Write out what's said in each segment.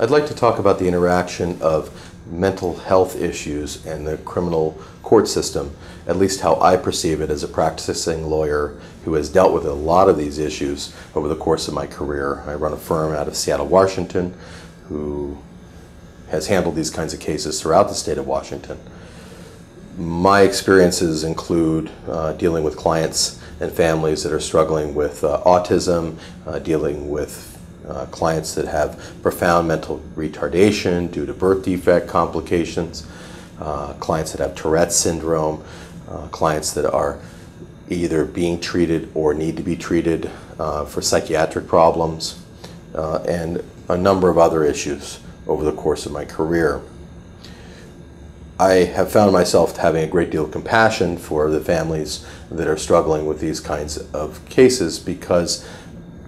I'd like to talk about the interaction of mental health issues and the criminal court system, at least how I perceive it as a practicing lawyer who has dealt with a lot of these issues over the course of my career. I run a firm out of Seattle, Washington, who has handled these kinds of cases throughout the state of Washington. My experiences include dealing with clients and families that are struggling with autism, dealing with clients that have profound mental retardation due to birth defect complications, clients that have Tourette's syndrome, clients that are either being treated or need to be treated for psychiatric problems, and a number of other issues over the course of my career. I have found myself having a great deal of compassion for the families that are struggling with these kinds of cases because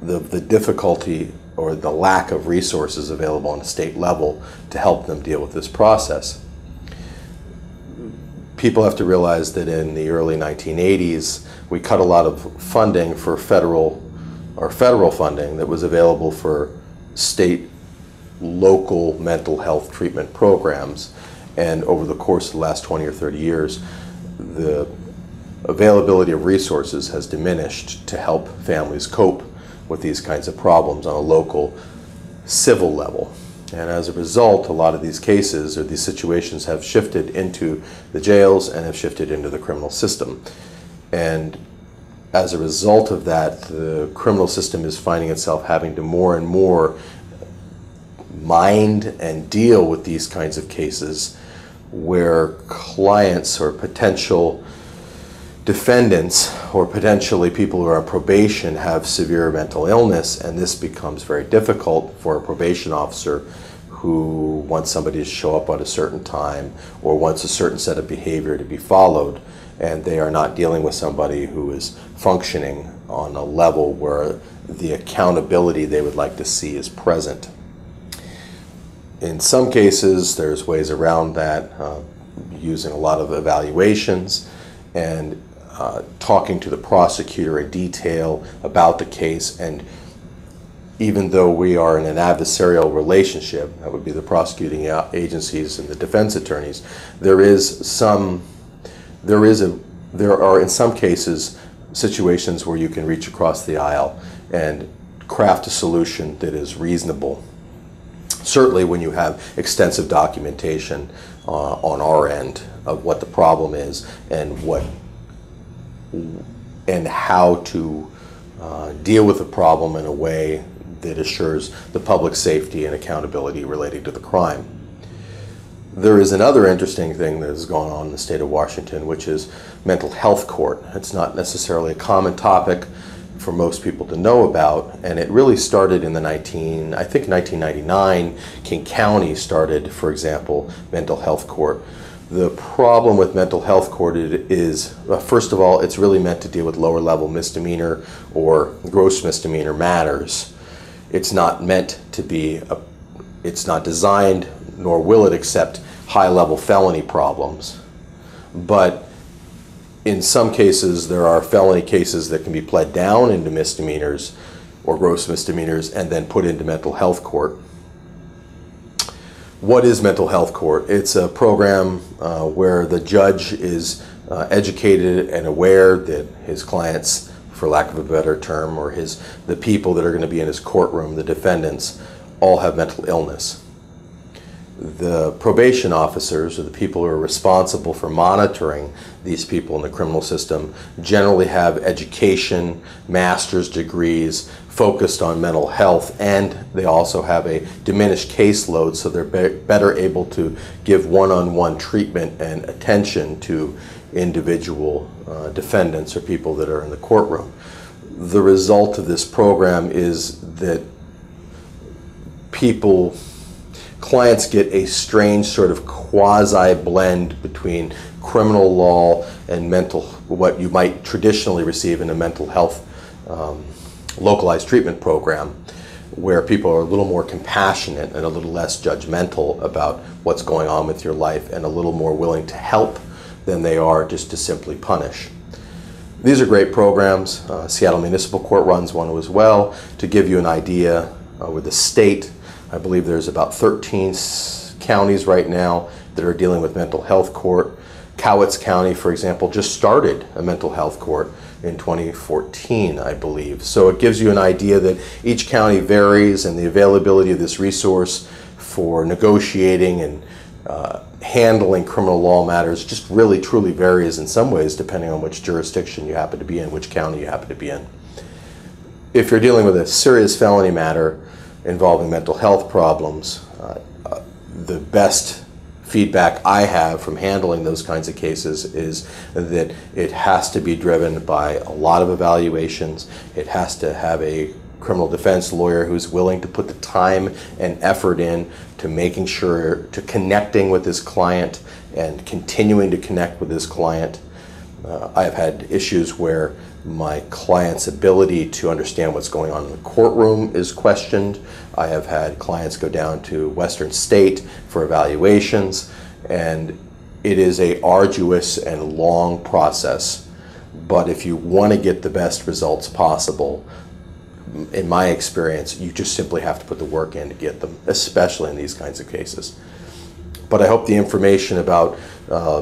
the difficulty or the lack of resources available on a state level to help them deal with this process. People have to realize that in the early 1980s, we cut a lot of funding for federal funding that was available for state, local mental health treatment programs. And over the course of the last 20 or 30 years, the availability of resources has diminished to help families cope with these kinds of problems on a local civil level. And as a result, a lot of these cases or these situations have shifted into the jails and have shifted into the criminal system. And as a result of that, the criminal system is finding itself having to more and more mind and deal with these kinds of cases where clients or potential defendants or potentially people who are on probation have severe mental illness, and this becomes very difficult for a probation officer who wants somebody to show up at a certain time or wants a certain set of behavior to be followed, and they are not dealing with somebody who is functioning on a level where the accountability they would like to see is present. In some cases, there's ways around that, using a lot of evaluations and talking to the prosecutor in detail about the case. And even though we are in an adversarial relationship, that would be the prosecuting agencies and the defense attorneys, there are in some cases situations where you can reach across the aisle and craft a solution that is reasonable. Certainly when you have extensive documentation on our end of what the problem is and how to deal with the problem in a way that assures the public safety and accountability relating to the crime. There is another interesting thing that has gone on in the state of Washington, which is mental health court. It's not necessarily a common topic for most people to know about, and it really started in the 1999. King County started, for example, mental health court. The problem with mental health court is, first of all, it's really meant to deal with lower level misdemeanor or gross misdemeanor matters. It's not meant to be, it's not designed, nor will it accept high level felony problems. But in some cases, there are felony cases that can be pled down into misdemeanors or gross misdemeanors and then put into mental health court. What is mental health court? It's a program where the judge is educated and aware that his clients, for lack of a better term, or the people that are going to be in his courtroom, the defendants, all have mental illness. The probation officers, or the people who are responsible for monitoring these people in the criminal system, generally have education, master's degrees focused on mental health, and they also have a diminished caseload, so they're better able to give one-on-one treatment and attention to individual defendants or people that are in the courtroom. The result of this program is that clients get a strange sort of quasi-blend between criminal law and what you might traditionally receive in a mental health localized treatment program, where people are a little more compassionate and a little less judgmental about what's going on with your life and a little more willing to help than they are just to simply punish. These are great programs. Seattle Municipal Court runs one as well. To give you an idea, with the state, I believe there's about 13 counties right now that are dealing with mental health court. Cowicz County, for example, just started a mental health court in 2014, I believe. So it gives you an idea that each county varies, and the availability of this resource for negotiating and handling criminal law matters just really truly varies in some ways depending on which jurisdiction you happen to be in, which county you happen to be in. If you're dealing with a serious felony matter involving mental health problems, the best feedback I have from handling those kinds of cases is that it has to be driven by a lot of evaluations. It has to have a criminal defense lawyer who's willing to put the time and effort in to making sure, to connecting with his client and continuing to connect with his client. I have had issues where my client's ability to understand what's going on in the courtroom is questioned. I have had clients go down to Western State for evaluations, and it is an arduous and long process. But if you want to get the best results possible, in my experience, you just simply have to put the work in to get them, especially in these kinds of cases. But I hope the information about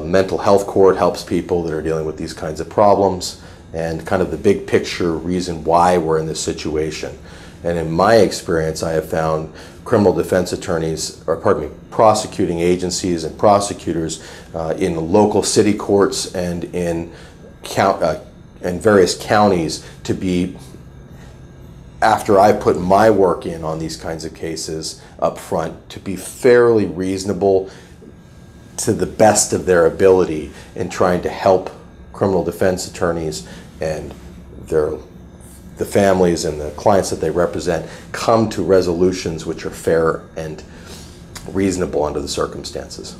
mental health court helps people that are dealing with these kinds of problems, and kind of the big picture reason why we're in this situation. And in my experience, I have found criminal defense attorneys, or pardon me, prosecuting agencies and prosecutors in local city courts and in various counties to be, after I put my work in on these kinds of cases up front, to be fairly reasonable to the best of their ability in trying to help criminal defense attorneys and the families and the clients that they represent come to resolutions which are fair and reasonable under the circumstances.